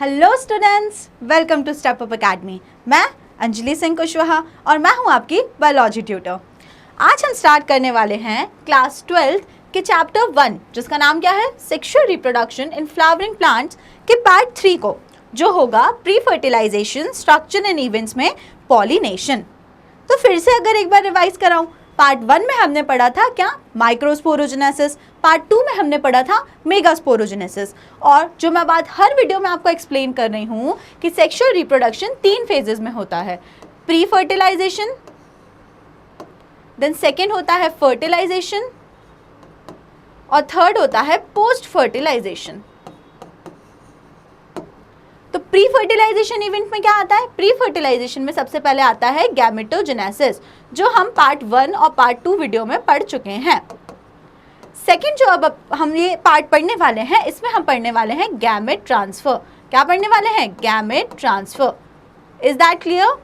Hello students, welcome to Step Up Academy. मैं अंजलि सिंह कुशवाहा और मैं हूं आपकी बायोलॉजी ट्यूटर। आज हम स्टार्ट करने वाले हैं क्लास 12 के चैप्टर 1 जिसका नाम क्या है, sexual reproduction in flowering plants के पार्ट 3 को, जो होगा pre fertilisation, structure and events में पॉलिनेशन। तो फिर से अगर एक बार रिवाइज कराऊं, पार्ट 1 में हमने पढ़ा था क्या, माइक्रोस्पोरोजेनेसिस। पार्ट 2 में हमने पढ़ा था मेगास्पोरोजेनेसिस। और जो मैं बात हर वीडियो में आपको एक्सप्लेन कर रही हूँ कि सेक्सुअल रिप्रोडक्शन 3 फेजेस में होता है, प्री फर्टिलाइजेशन, देन सेकेंड होता है फर्टिलाइजेशन और थर्ड होता है पोस्ट फर्टिलाइजेशन। तो प्री फर्टिलाइजेशन इवेंट में क्या आता है, प्री फर्टिलाइजेशन में सबसे पहले आता है गैमेटोजेनेसिस, जो हम पार्ट 1 और पार्ट 2 वीडियो में पढ़ चुके हैं। सेकंड जो अब हम ये पार्ट पढ़ने वाले हैं, इसमें हम पढ़ने वाले हैं गैमेट ट्रांसफर। क्या पढ़ने वाले हैं, gamete transfer. Is that clear,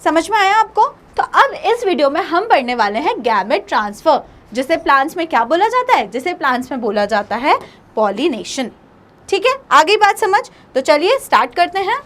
समझ में आया आपको? तो अब इस वीडियो में हम पढ़ने वाले हैं गैमेट ट्रांसफर, जिसे प्लांट्स में क्या बोला जाता है, जिसे प्लांट्स में बोला जाता है पॉलिनेशन। ठीक है, आगे बात समझ। तो चलिए स्टार्ट करते हैं।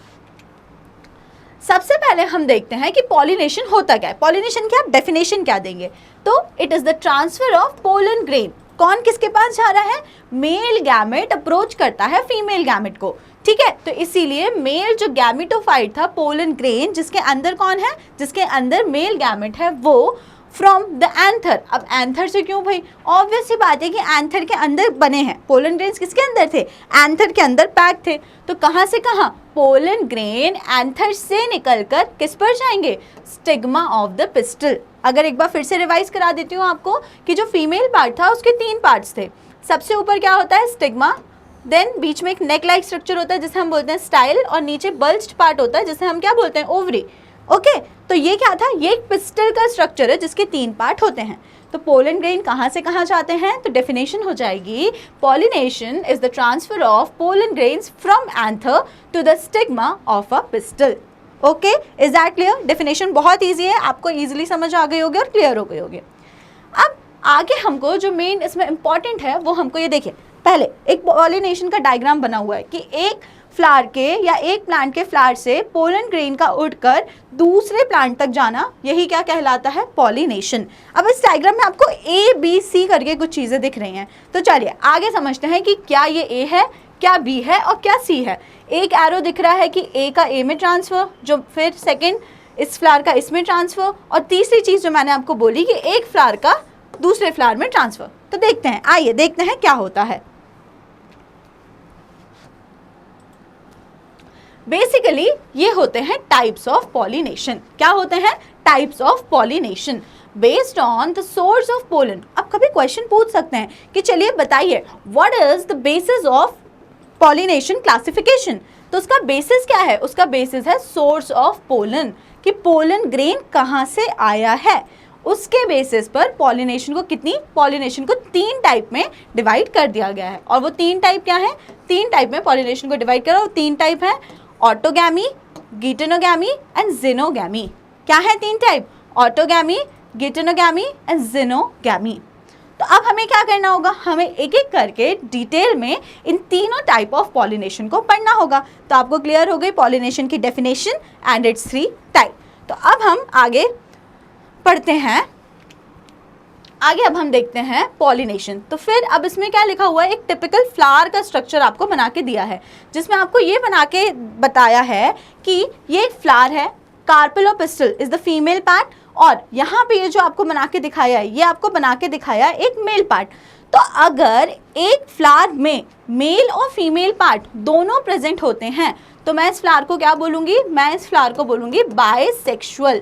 सबसे पहले हम देखते हैं कि पॉलिनेशन होता क्या है। पॉलिनेशन की आप डेफिनेशन क्या देंगे, तो it is the transfer of pollen grain. कौन किसके पास जा रहा है, मेल गैमेट अप्रोच करता है फीमेल गैमेट को। ठीक है, तो इसीलिए मेल जो गैमेटोफाइट था, पोलन ग्रेन जिसके अंदर कौन है, जिसके अंदर मेल गैमेट है, वो फ्रॉम द एंथर। अब एंथर से क्यों भाई, ऑब्वियस सी बात है कि एंथर के अंदर बने हैं। पोलन ग्रेन्स किसके अंदर थे, एंथर के अंदर पैक थे। तो कहाँ से कहाँ, पोलन ग्रेन एंथर से निकलकर किस पर जाएंगे, स्टिग्मा ऑफ द पिस्टल। अगर एक बार फिर से रिवाइज करा देती हूँ आपको कि जो फीमेल पार्ट था उसके 3 पार्ट्स थे। सबसे ऊपर क्या होता है, स्टिग्मा, देन बीच में एक नेक लाइक स्ट्रक्चर होता है जिसे हम बोलते हैं स्टाइल, और नीचे बल्ज्ड पार्ट होता है जिसे हम क्या बोलते हैं, ओवरी। ओके, तो ये क्या था, ये एक पिस्टल का स्ट्रक्चर है जिसके 3 पार्ट होते हैं। तो पोलन ग्रेन कहाँ से कहाँ जाते हैं, तो डेफिनेशन हो जाएगी, pollination is the transfer of pollen grains from anther to the stigma of a pistil. Okay, is that clear? Definition बहुत ईजी है, आपको ईजिली समझ आ गई होगी और क्लियर हो गई होगी। अब आगे हमको जो मेन इसमें इंपॉर्टेंट है वो हमको ये देखिए, पहले एक पॉलिनेशन का डायग्राम बना हुआ है कि एक फ्लावर के या एक प्लांट के फ्लावर से पोलन ग्रेन का उड़कर दूसरे प्लांट तक जाना, यही क्या कहलाता है, पॉलिनेशन। अब इस डायग्राम में आपको ABC करके कुछ चीज़ें दिख रही हैं, तो चलिए आगे समझते हैं कि क्या ये A है, क्या B है और क्या C है। एक एरो दिख रहा है कि A का A में ट्रांसफ़र, जो फिर सेकेंड इस फ्लावर का इसमें ट्रांसफ़र, और तीसरी चीज़ जो मैंने आपको बोली कि एक फ्लावर का दूसरे फ्लावर में ट्रांसफ़र। तो देखते हैं, आइए देखते हैं क्या होता है। बेसिकली ये होते हैं टाइप्स ऑफ पॉलिनेशन। क्या होते हैं, types of pollination based on the source of pollen. अब कभी क्वेश्चन पूछ सकते हैं कि चलिए बताइए, what is the basis of pollination classification. तो उसका बेसिस क्या है, उसका बेसिस है सोर्स ऑफ पोलन, कि पोलन ग्रेन कहाँ से आया है। उसके बेसिस पर पॉलिनेशन को 3 टाइप में डिवाइड कर दिया गया है। और वो 3 टाइप क्या है, 3 टाइप में पॉलिनेशन को डिवाइड करा। वो 3 टाइप है, ऑटोगैमी, गिटेनोगैमी एंड जिनोगैमी। क्या है 3 टाइप, ऑटोगैमी, गिटेनोगैमी एंड जिनोगैमी। तो अब हमें क्या करना होगा, हमें एक एक करके डिटेल में इन तीनों टाइप ऑफ पॉलिनेशन को पढ़ना होगा। तो आपको क्लियर हो गई पॉलिनेशन की डेफिनेशन एंड इट्स 3 टाइप। तो अब हम आगे पढ़ते हैं, आगे अब हम देखते हैं पॉलिनेशन। तो फिर अब इसमें क्या लिखा हुआ है, एक टिपिकल फ्लावर का स्ट्रक्चर आपको बना के दिया है, जिसमें आपको ये बना के बताया है कि ये एक फ्लावर है, कार्पेल और pistil is the female part, और यहाँ पे ये जो आपको बना के दिखाया है, ये आपको बना के दिखाया है एक मेल पार्ट। तो अगर एक फ्लावर में मेल और फीमेल पार्ट दोनों प्रेजेंट होते हैं, तो मैं इस फ्लावर को क्या बोलूँगी, मैं इस फ्लावर को बोलूँगी बायसेक्सुअल।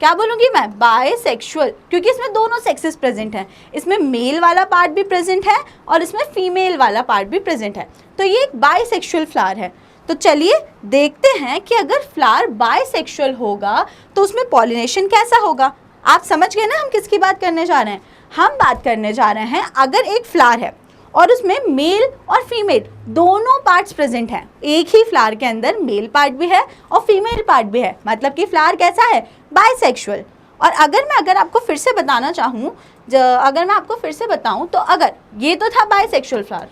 क्या बोलूँगी मैं, बायसेक्सुअल, क्योंकि इसमें दोनों सेक्सेस प्रेजेंट हैं। इसमें मेल वाला पार्ट भी प्रेजेंट है और इसमें फीमेल वाला पार्ट भी प्रेजेंट है। तो ये एक बायसेक्सुअल फ्लावर है। तो चलिए देखते हैं कि अगर फ्लावर बायसेक्सुअल होगा तो उसमें पॉलिनेशन कैसा होगा। आप समझ गए ना हम किसकी बात करने जा रहे हैं, हम बात करने जा रहे हैं अगर एक फ्लावर है और उसमें मेल और फीमेल दोनों पार्ट्स प्रेजेंट हैं, एक ही फ्लावर के अंदर मेल पार्ट भी है और फीमेल पार्ट भी है, मतलब कि फ्लावर कैसा है, बायसेक्सुअल। और अगर आपको फिर से बताना चाहूँ, अगर मैं आपको फिर से बताऊँ, तो अगर ये तो था बायसेक्सुअल फ्लावर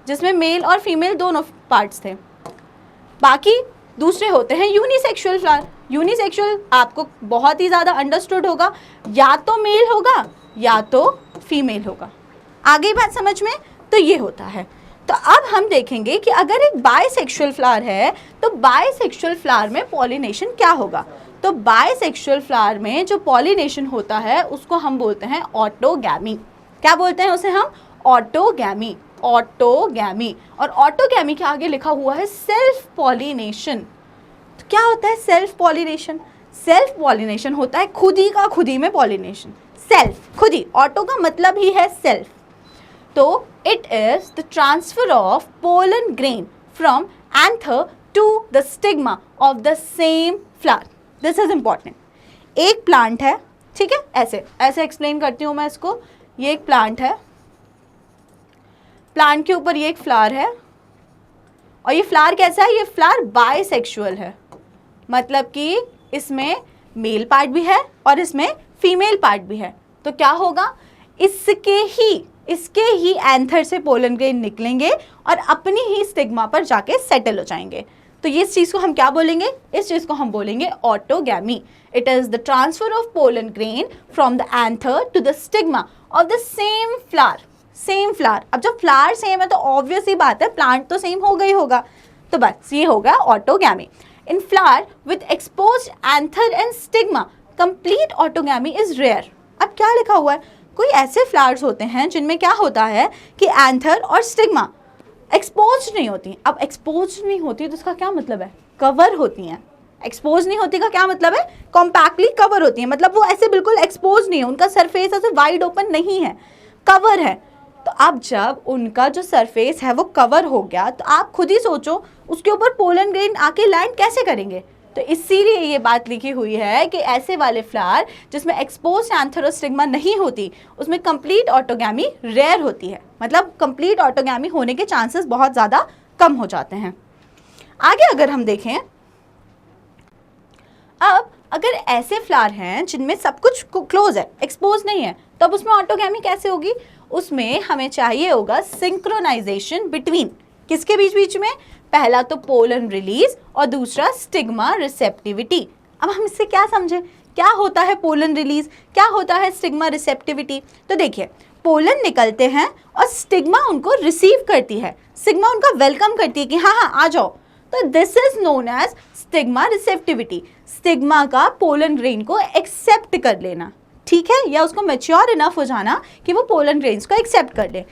जिसमें मेल और फीमेल दोनों पार्ट्स थे, बाकी दूसरे होते हैं यूनिसेक्सुअल फ्लावर। यूनिसेक्सुअल आपको बहुत ही ज़्यादा अंडरस्टूड होगा, या तो मेल होगा या तो फीमेल होगा। आगे बात समझ में? तो ये होता है। तो अब हम देखेंगे कि अगर एक बायसेक्सुअल फ्लावर है तो बायसेक्सुअल फ्लावर में पॉलिनेशन क्या होगा। तो बायसेक्सुअल फ्लावर में जो पॉलिनेशन होता है उसको हम बोलते हैं ऑटोगैमी। क्या बोलते हैं उसे हम? ऑटोगैमी। ऑटोगैमी। और ऑटोगैमी के आगे लिखा हुआ है सेल्फ पॉलिनेशन। तो क्या होता है सेल्फ पॉलिनेशन? सेल्फ पॉलिनेशन होता है खुद ही का खुद ही में पॉलिनेशन। सेल्फ, खुद ही। ऑटो का मतलब ही है सेल्फ। तो it is the transfer of pollen grain from anther to the stigma of the same flower. This is important. एक प्लांट है, ठीक है, ऐसे ऐसे एक्सप्लेन करती हूँ मैं इसको। ये एक प्लांट है, प्लांट के ऊपर ये एक फ्लावर है, और ये फ्लावर कैसा है? ये फ्लावर बायसेक्सुअल है, मतलब कि इसमें मेल पार्ट भी है और इसमें फीमेल पार्ट भी है। तो क्या होगा? इसके ही एंथर से पोलन ग्रेन निकलेंगे और अपनी ही स्टिग्मा पर जाके सेटल हो जाएंगे। तो ये चीज़ को हम क्या बोलेंगे? इस चीज़ को हम बोलेंगे autogamy. It is the transfer of pollen grain from the anther to the stigma of the same flower. Same flower. अब जब फ्लावर सेम है तो ऑब्वियस ही बात है प्लांट तो सेम होगा ही होगा। तो बस ये होगा autogamy. In flower with exposed anther and stigma complete autogamy is rare. अब क्या लिखा हुआ है? कोई ऐसे फ्लावर्स होते हैं जिनमें क्या होता है कि एंथर और स्टिग्मा एक्सपोज नहीं होती। अब एक्सपोज नहीं होती तो इसका क्या मतलब है? कवर होती हैं। एक्सपोज नहीं होती का क्या मतलब है? कॉम्पैक्टली कवर होती हैं, मतलब वो ऐसे बिल्कुल एक्सपोज नहीं है, उनका सरफेस ऐसे वाइड ओपन नहीं है, कवर है। तो अब जब उनका जो सरफेस है वो कवर हो गया तो आप खुद ही सोचो उसके ऊपर पोलन ग्रेन आके लैंड कैसे करेंगे। तो इसीलिए ये बात लिखी हुई है कि ऐसे वाले फ्लावर जिसमें एक्सपोज एंथर और स्टिग्मा नहीं होती उसमें कंप्लीट ऑटोगैमी रेयर होती है, मतलब कंप्लीट ऑटोगैमी होने के चांसेस बहुत ज़्यादा कम हो जाते हैं। आगे अगर हम देखें, अब अगर ऐसे फ्लावर हैं जिनमें सब कुछ क्लोज है, एक्सपोज नहीं है, तब उसमें ऑटोगैमी कैसे होगी? उसमें हमें चाहिए होगा सिंक्रोनाइजेशन बिटवीन किसके बीच बीच में? पहला तो पोलन रिलीज और दूसरा स्टिग्मा रिसेप्टिविटी। अब हम इससे क्या समझे? क्या होता है पोलन रिलीज, क्या होता है स्टिग्मा रिसेप्टिविटी? तो देखिए, पोलन निकलते हैं और स्टिग्मा उनको रिसीव करती है, स्टिग्मा उनका वेलकम करती है कि हाँ हाँ आ जाओ। तो this is known as stigma receptivity. Stigma का पोलन ग्रेन को एक्सेप्ट कर लेना, ठीक है, या उसको मैच्योर इनफ हो जाना कि वो पोलन ग्रेन्स को एक्सेप्ट कर ले।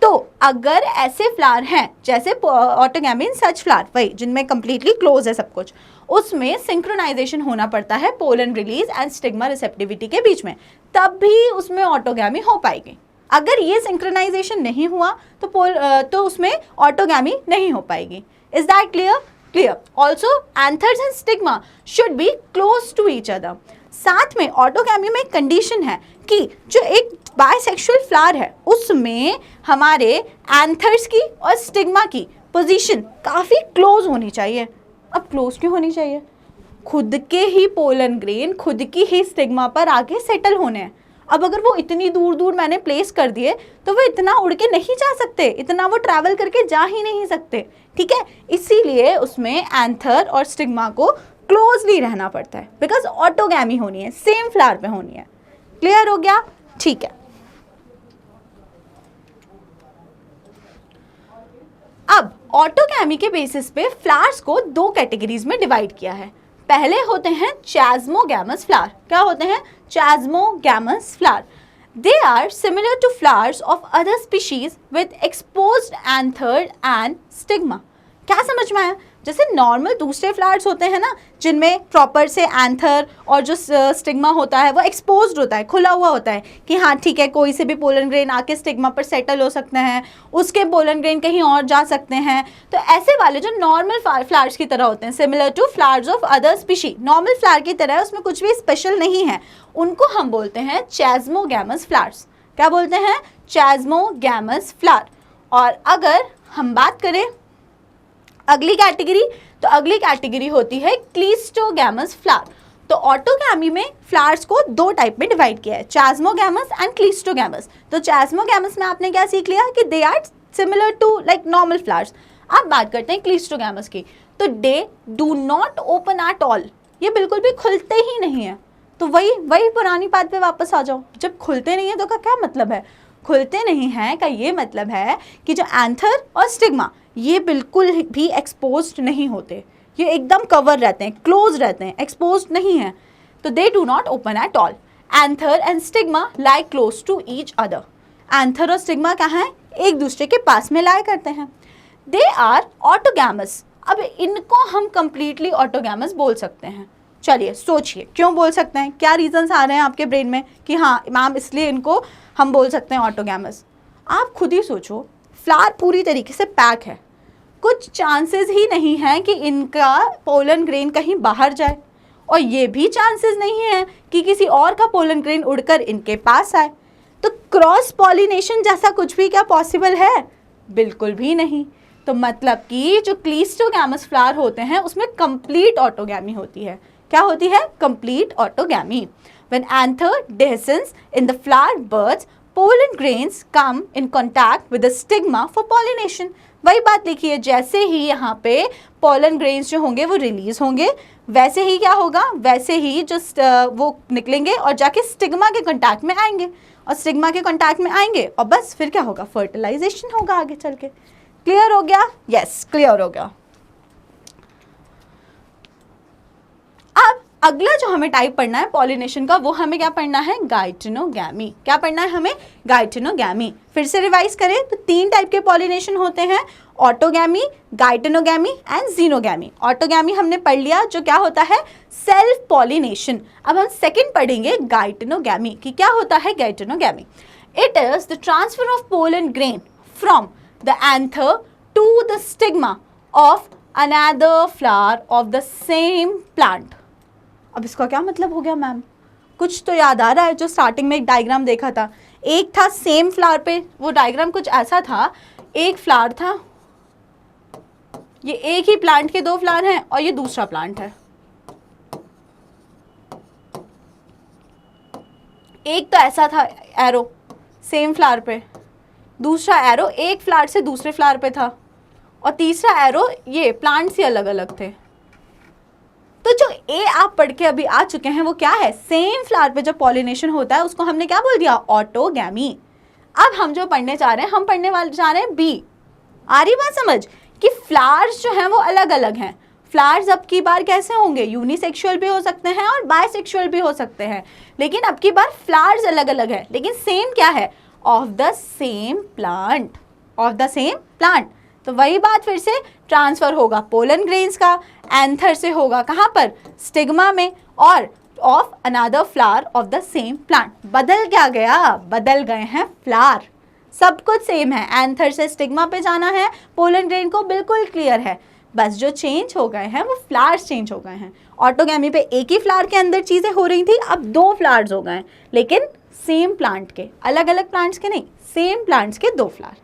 तो अगर ऐसे फ्लावर हैं जैसे ऑटोगैमी इन सच फ्लावर, वही जिनमें कंप्लीटली क्लोज है सब कुछ, उसमें सिंक्रोनाइजेशन होना पड़ता है pollen release and stigma receptivity के बीच में, तब भी उसमें ऑटोगैमी हो पाएगी। अगर ये सिंक्रोनाइजेशन नहीं हुआ तो उसमें ऑटोगैमी नहीं हो पाएगी। Is that clear? Clear. Also anthers and stigma should be close to each other. साथ में ऑटोगैमी में एक कंडीशन है कि जो एक बायसेक्सुअल फ्लावर है उसमें हमारे एंथर्स की और स्टिग्मा की पोजीशन काफ़ी क्लोज होनी चाहिए। अब क्लोज क्यों होनी चाहिए? खुद के ही पोलन ग्रेन खुद की ही स्टिग्मा पर आके सेटल होने हैं। अब अगर वो इतनी दूर दूर मैंने प्लेस कर दिए तो वो इतना उड़ के नहीं जा सकते, इतना वो ट्रैवल करके जा ही नहीं सकते, ठीक है। इसीलिए उसमें एंथर और स्टिग्मा को क्लोजली रहना पड़ता है, बिकॉज ऑटोगैमी होनी है, सेम फ्लावर पे होनी है। क्लियर हो गया? ठीक है। अब ऑटोगैमी के बेसिस पे फ्लावर्स को दो कैटेगरीज में डिवाइड किया है। पहले होते हैं चैस्मोगैमस फ्लावर। क्या होते हैं? Chasmogamous flower. They are similar to flowers of other species with exposed anther and stigma. क्या समझ में आया? जैसे नॉर्मल दूसरे फ्लावर्स होते हैं ना जिनमें प्रॉपर से एंथर और जो स्टिग्मा होता है वो एक्सपोज्ड होता है, खुला हुआ होता है कि हाँ ठीक है कोई से भी पोलन ग्रेन आके स्टिग्मा पर सेटल हो सकते हैं, उसके पोलन ग्रेन कहीं और जा सकते हैं। तो ऐसे वाले जो नॉर्मल फ्लावर्स की तरह होते हैं, similar to flowers of other species, normal flower की तरह, उसमें कुछ भी स्पेशल नहीं है, उनको हम बोलते हैं चैस्मोगैमस फ्लावर्स। क्या बोलते हैं? Chasmogamous flower. और अगर हम बात करें अगली कैटेगरी, तो अगली कैटेगरी होती है क्लीस्टोगैमस फ्लावर। तो ऑटोगैमी में फ्लावर्स को दो टाइप में डिवाइड किया है, चैस्मोगैमस एंड क्लीस्टोगैमस। तो चैस्मोगैमस में आपने क्या सीख लिया कि they are similar to like normal flowers. अब बात करते हैं क्लीस्टोगैमस की। तो they do not open at all, ये बिल्कुल भी खुलते ही नहीं है। तो वही पुरानी बात पे वापस आ जाओ, जब खुलते नहीं है तो का क्या मतलब है? खुलते नहीं है का ये मतलब है कि जो एंथर और स्टिग्मा ये बिल्कुल भी एक्सपोज्ड नहीं होते, ये एकदम कवर रहते हैं, क्लोज रहते हैं, एक्सपोज्ड नहीं है। तो they do not open at all. Anther and stigma lie close to each other. Anther और स्टिग्मा कहाँ है? एक दूसरे के पास में लाई करते हैं। They are autogamous. अब इनको हम कंप्लीटली ऑटोगैमस बोल सकते हैं। चलिए सोचिए क्यों बोल सकते हैं, क्या रीजंस आ रहे हैं आपके ब्रेन में कि हाँ मैम इसलिए इनको हम बोल सकते हैं ऑटोगैमस। आप खुद ही सोचो, फ्लावर पूरी तरीके से पैक है, कुछ चांसेस ही नहीं है कि इनका पोलन ग्रेन कहीं बाहर जाए, और ये भी चांसेस नहीं है कि किसी और का पोलन ग्रेन उड़कर इनके पास आए। तो क्रॉस पॉलिनेशन जैसा कुछ भी क्या पॉसिबल है? बिल्कुल भी नहीं। तो मतलब कि जो क्लीस्टोगैमस फ्लावर होते हैं उसमें कंप्लीट ऑटोगैमी होती है। क्या होती है? Complete autogamy. When anther dehiscence in the flower buds, pollen grains come in contact with the stigma for pollination. वही बात लिखी है, जैसे ही यहाँ पे pollen grains जो होंगे वो रिलीज होंगे, वैसे ही क्या होगा, वैसे ही जो वो निकलेंगे और जाके स्टिग्मा के कांटेक्ट में आएंगे, और स्टिग्मा के कांटेक्ट में आएंगे और बस फिर क्या होगा, फर्टिलाइजेशन होगा आगे चल के। क्लियर हो गया? यस, क्लियर हो गया। अब अगला जो हमें टाइप पढ़ना है पॉलिनेशन का, वो हमें क्या पढ़ना है? गाइटेनोगैमी। क्या पढ़ना है हमें? गाइटेनोगैमी। फिर से रिवाइज करें तो 3 टाइप के पॉलिनेशन होते हैं, ऑटोगैमी, गाइटेनोगैमी एंड जीनोगैमी। ऑटोगैमी हमने पढ़ लिया जो क्या होता है, सेल्फ पॉलिनेशन। अब हम सेकंड पढ़ेंगे गाइटेनोगैमी कि क्या होता है geitonogamy. It is the transfer of pollen grain from the anther to the stigma of another flower of the same plant. अब इसका क्या मतलब हो गया मैम? कुछ तो याद आ रहा है, जो स्टार्टिंग में एक डायग्राम देखा था, एक था सेम फ्लावर पे, वो डायग्राम कुछ ऐसा था, एक फ्लावर था, ये एक ही प्लांट के 2 फ्लावर हैं और ये दूसरा प्लांट है। एक तो ऐसा था एरो सेम फ्लावर पे, दूसरा एरो एक फ्लावर से दूसरे फ्लावर पे था, और तीसरा एरो ये प्लांट्स ही अलग अलग थे। तो जो ए आप पढ़ के अभी आ चुके हैं वो क्या है? सेम फ्लावर पे जो पॉलिनेशन होता है उसको हमने क्या बोल दिया? ऑटोगैमी। अब हम जो पढ़ने जा रहे हैं, हम पढ़ने वाले जा रहे हैं बी। आ रही बात समझ कि फ्लावर्स जो हैं वो अलग अलग हैं। फ्लावर्स अब की बार कैसे होंगे? यूनिसेक्सुअल भी हो सकते हैं और बायसेक्सुअल भी हो सकते हैं, लेकिन अब की बार फ्लावर्स अलग अलग है, लेकिन सेम क्या है? Of the same plant. Of the same plant. तो वही बात फिर से, ट्रांसफर होगा पोलन ग्रेन्स का, एंथर से होगा कहाँ पर? स्टिग्मा में, और of another flower of the same plant. बदल क्या गया? बदल गए हैं फ्लावर। सब कुछ सेम है, एंथर से स्टिग्मा पे जाना है, पोलन ग्रेन को बिल्कुल क्लियर है, बस जो चेंज हो गए हैं वो फ्लावर्स चेंज हो गए हैं। ऑटोगैमी पे एक ही फ्लावर के अंदर चीज़ें हो रही थी, अब 2 फ्लावर्स हो गए, लेकिन सेम प्लांट के, अलग अलग प्लांट्स के नहीं, सेम प्लांट्स के 2 फ्लावर।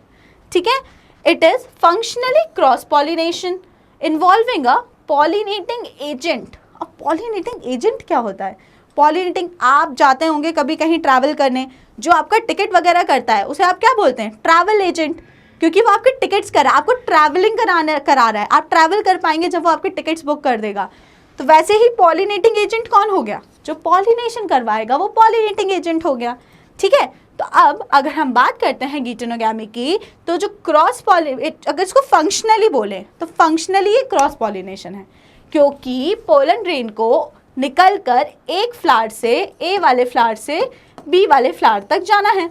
ठीक है। It is functionally cross pollination involving a pollinating agent। अब pollinating agent क्या होता है? pollinating, आप जाते होंगे कभी कहीं ट्रैवल करने, जो आपका टिकट वगैरह करता है उसे आप क्या बोलते हैं? ट्रैवल एजेंट, क्योंकि वो आपके टिकट्स करा, आपको ट्रैवलिंग करा रहा है, आप ट्रैवल कर पाएंगे जब वो आपके टिकट्स बुक कर देगा। तो वैसे ही पॉलिनेटिंग एजेंट कौन हो गया? जो पॉलिनेशन करवाएगा वो पॉलिनेटिंग एजेंट हो गया। ठीक है। तो अब अगर हम बात करते हैं गाइटेनोगैमी की, तो जो क्रॉस अगर इसको फंक्शनली बोले तो फंक्शनली ये क्रॉस पॉलिनेशन है, क्योंकि पोलन ग्रेन को निकल कर एक फ्लावर से, ए वाले फ्लावर से बी वाले फ्लावर तक जाना है।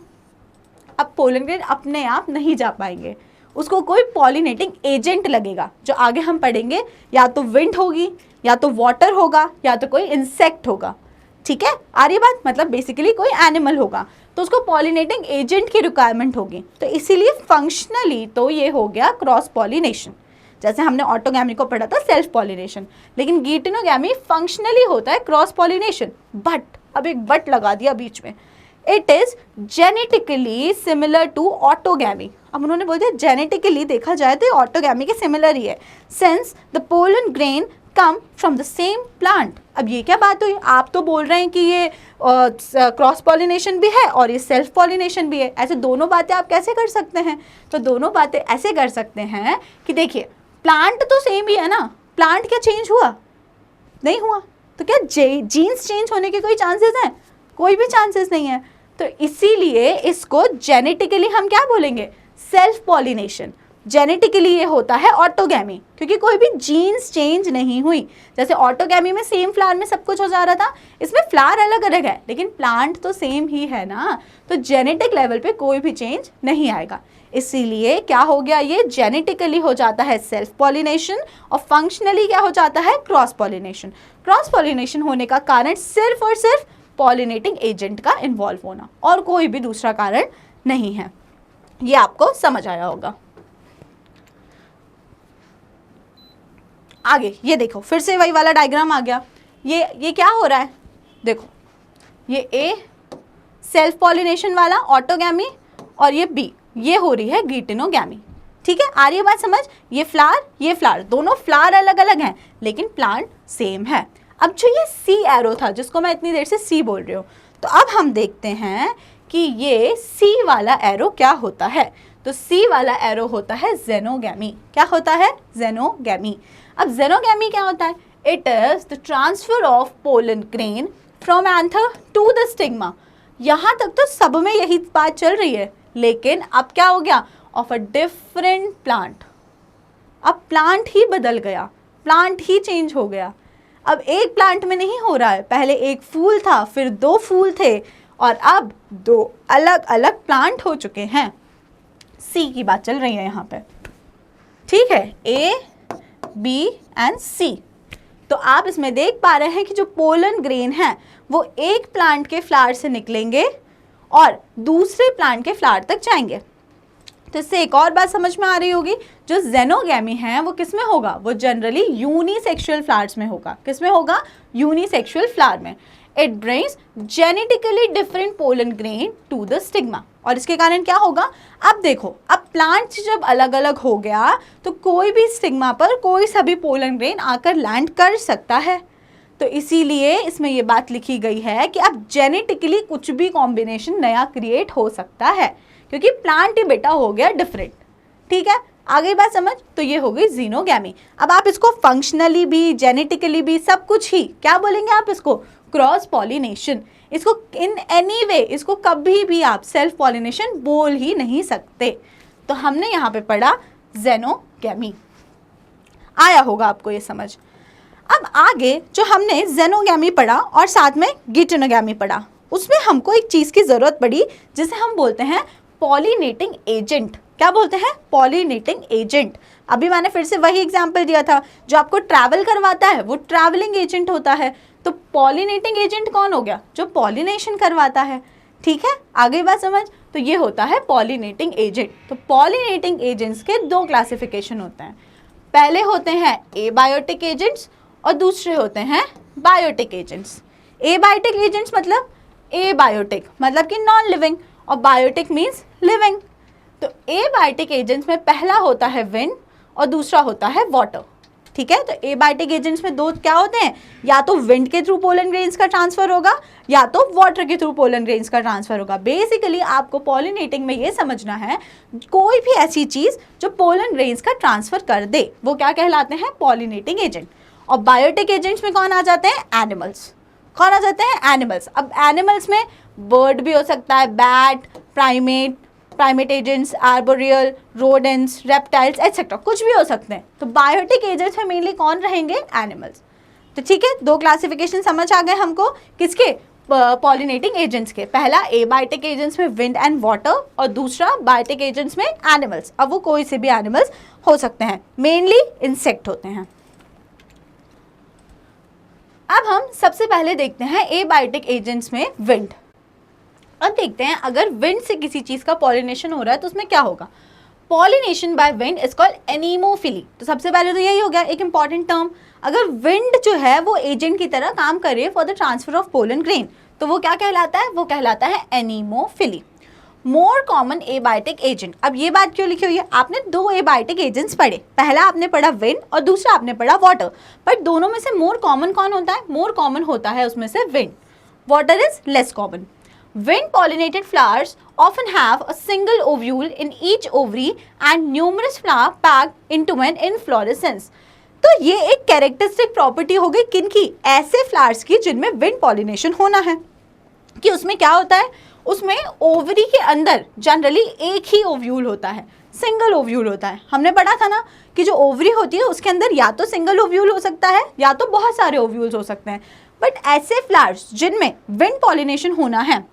अब पोलन ग्रेन अपने आप नहीं जा पाएंगे, उसको कोई पॉलिनेटिंग एजेंट लगेगा, जो आगे हम पढ़ेंगे, या तो विंड होगी, या तो वाटर होगा, या तो कोई इंसेक्ट होगा। ठीक है, आ रही बात? मतलब बेसिकली कोई एनिमल होगा, तो उसको पॉलिनेटिंग एजेंट की रिक्वायरमेंट होगी। तो इसीलिए फंक्शनली तो ये हो गया क्रॉस पॉलिनेशन। जैसे हमने ऑटोगैमी को पढ़ा था सेल्फ पॉलिनेशन, लेकिन गाइटेनोगैमी फंक्शनली होता है क्रॉस पॉलिनेशन। बट, अब एक बट लगा दिया बीच में, it is genetically similar to autogamy. अब उन्होंने बोल दिया जेनेटिकली देखा जाए तो ऑटोगैमी के सिमिलर ही है, since the pollen grain come from the same plant. अब ये क्या बात हुई, आप तो बोल रहे हैं कि ये क्रॉस पॉलिनेशन भी है और ये सेल्फ पॉलिनेशन भी है, ऐसे दोनों बातें आप कैसे कर सकते हैं? तो दोनों बातें ऐसे कर सकते हैं कि देखिए प्लांट तो सेम ही है ना, प्लांट क्या चेंज हुआ? नहीं हुआ, तो क्या जीन्स चेंज होने के कोई चांसेस हैं? कोई भी चांसेस नहीं है। तो इसीलिए इसको जेनेटिकली हम क्या बोलेंगे? Self pollination. जेनेटिकली ये होता है ऑटोगैमी, क्योंकि कोई भी जीन्स चेंज नहीं हुई। जैसे ऑटोगैमी में सेम फ्लावर में सब कुछ हो जा रहा था, इसमें फ्लावर अलग अलग है लेकिन प्लांट तो सेम ही है ना, तो जेनेटिक लेवल पे कोई भी चेंज नहीं आएगा। इसीलिए क्या हो गया, ये जेनेटिकली हो जाता है सेल्फ पॉलिनेशन और फंक्शनली क्या हो जाता है? Cross pollination. क्रॉस पॉलिनेशन होने का कारण सिर्फ और सिर्फ पॉलिनेटिंग एजेंट का इन्वॉल्व होना, और कोई भी दूसरा कारण नहीं है। ये आपको समझ आया होगा। आगे ये देखो, फिर से वही वाला डायग्राम आ गया। ये क्या हो रहा है? देखो ये ए सेल्फ पॉलिनेशन वाला ऑटोगैमी और ये बी ये हो रही है गिटिनोगैमी। ठीक है, आ रही है बात समझ? ये फ्लावर दोनों फ्लावर अलग अलग हैं लेकिन प्लांट सेम है। अब जो ये सी एरो था जिसको मैं इतनी देर से सी बोल रही हूँ, तो अब हम देखते हैं कि ये सी वाला एरो क्या होता है। तो सी वाला एरो होता है जेनोगैमी। क्या होता है? जेनोगैमी। अब जेनोगैमी क्या होता है? It is the transfer of pollen grain from anther to the stigma. यहाँ तक तो सब में यही बात चल रही है, लेकिन अब क्या हो गया? Of a different plant. अब प्लांट ही बदल गया, प्लांट ही चेंज हो गया। अब एक प्लांट में नहीं हो रहा है, पहले एक फूल था, फिर दो फूल थे और अब दो अलग अलग प्लांट हो चुके हैं। सी की बात चल रही है यहाँ पे, ठीक है, ए बी एंड सी। तो आप इसमें देख पा रहे हैं कि जो पोलन ग्रेन है वो एक प्लांट के फ्लावर से निकलेंगे और दूसरे प्लांट के फ्लावर तक जाएंगे। तो इससे एक और बात समझ में आ रही होगी, जो जेनोगैमी है वो किस में होगा? वो जनरली यूनिसेक्सुअल फ्लावर्स में होगा। किस में होगा? यूनिसेक्सुअल फ्लावर में। It brings genetically different pollen grain to the stigma. और इसके कारण क्या होगा? अब देखो, अब प्लांट जब अलग अलग हो गया तो कोई भी स्टिग्मा पर कोई सा भी पोलन ग्रेन आकर लैंड कर सकता है। तो इसीलिए इसमें ये बात लिखी गई है कि अब जेनेटिकली कुछ भी कॉम्बिनेशन नया क्रिएट हो सकता है, क्योंकि प्लांट ही बेटा हो गया डिफरेंट। ठीक है, आ गई बात समझ? तो ये हो गई जीनोगैमी। अब आप इसको फंक्शनली भी जेनेटिकली भी सब कुछ ही क्या बोलेंगे आप? इसको क्रॉस पॉलिनेशन। इसको इन एनी वे इसको कभी भी आप सेल्फ पॉलिनेशन बोल ही नहीं सकते। तो हमने यहाँ पे पढ़ा जेनोगैमी। आया होगा आपको ये समझ। अब आगे जो हमने जेनोगैमी पढ़ा और साथ में गिटिनोगैमी पढ़ा, उसमें हमको एक चीज़ की ज़रूरत पड़ी जिसे हम बोलते हैं पॉलिनेटिंग एजेंट। क्या बोलते हैं? Pollinating agent. अभी मैंने फिर से वही एग्जाम्पल दिया था, जो आपको ट्रैवल करवाता है वो ट्रैवलिंग एजेंट होता है। तो पॉलिनेटिंग एजेंट कौन हो गया? जो पॉलिनेशन करवाता है। ठीक है, आ गई बात समझ? तो ये होता है पॉलिनेटिंग एजेंट। तो पॉलिनेटिंग एजेंट्स के दो क्लासिफिकेशन होते हैं। पहले होते हैं एबायोटिक एजेंट्स और दूसरे होते हैं बायोटिक एजेंट्स। एबायोटिक एजेंट्स मतलब एबायोटिक मतलब कि नॉन लिविंग और बायोटिक मीन्स लिविंग। तो एबायोटिक एजेंट्स में पहला होता है विंड और दूसरा होता है वाटर। ठीक है, तो एबायोटिक एजेंट्स में दो क्या होते हैं? या तो विंड के थ्रू पोलन ग्रेन्स का ट्रांसफर होगा या तो वाटर के थ्रू पोलन ग्रेन्स का ट्रांसफर होगा। बेसिकली आपको पॉलिनेटिंग में ये समझना है, कोई भी ऐसी चीज़ जो पोलन ग्रेन्स का ट्रांसफर कर दे वो क्या कहलाते हैं? Pollinating agent. और बायोटिक एजेंट्स में कौन आ जाते हैं? एनिमल्स। कौन आ जाते हैं? एनिमल्स। अब एनिमल्स में बर्ड भी हो सकता है, bat, primate agents, arboreal, rodents, reptiles etcetera, कुछ भी हो सकते हैं। तो बायोटिक एजेंट्स में मेनली कौन रहेंगे? एनिमल्स। तो ठीक है, दो क्लासिफिकेशन समझ आ गए हमको किसके? पॉलिनेटिंग एजेंट्स के। पहला एबायोटिक एजेंट्स में विंड एंड वाटर और दूसरा बायोटिक एजेंट्स में एनिमल्स। अब वो कोई से भी एनिमल्स हो सकते हैं, मेनली इंसेक्ट होते हैं। अब हम सबसे पहले देखते हैं एबायोटिक एजेंट्स में विंड। अब देखते हैं अगर विंड से किसी चीज़ का पॉलिनेशन हो रहा है तो उसमें क्या होगा। Pollination by wind is called anemophily. तो सबसे पहले तो यही हो गया एक इंपॉर्टेंट टर्म। अगर विंड जो है वो एजेंट की तरह काम करे for the transfer of pollen grain तो वो क्या कहलाता है? वो कहलाता है anemophily. More common abiotic agent. अब ये बात क्यों लिखी हुई है? आपने दो एबायोटिक एजेंट्स पढ़े, पहला आपने पढ़ा विंड और दूसरा आपने पढ़ा वाटर, बट दोनों में से मोर कॉमन कौन होता है? मोर कॉमन होता है उसमें से wind, water is less common. Wind pollinated flowers often have a single ovule in each ovary and numerous flowers packed into an inflorescence। तो ये एक कैरेक्टरिस्टिक प्रॉपर्टी हो गई किनकी? ऐसे फ्लावर्स की जिनमें विंड पॉलिनेशन होना है। कि उसमें क्या होता है? उसमें ओवरी के अंदर जनरली एक ही ओव्यूल होता है, सिंगल ओव्यूल होता है। हमने पढ़ा था ना कि जो ओवरी होती है उसके अंदर या तो सिंगल ओव्यूल हो सकता है या तो बहुत सारे ओव्यूल्स हो सकते हैं, बट ऐसे फ्लावर्स जिनमें विंड पॉलिनेशन होना है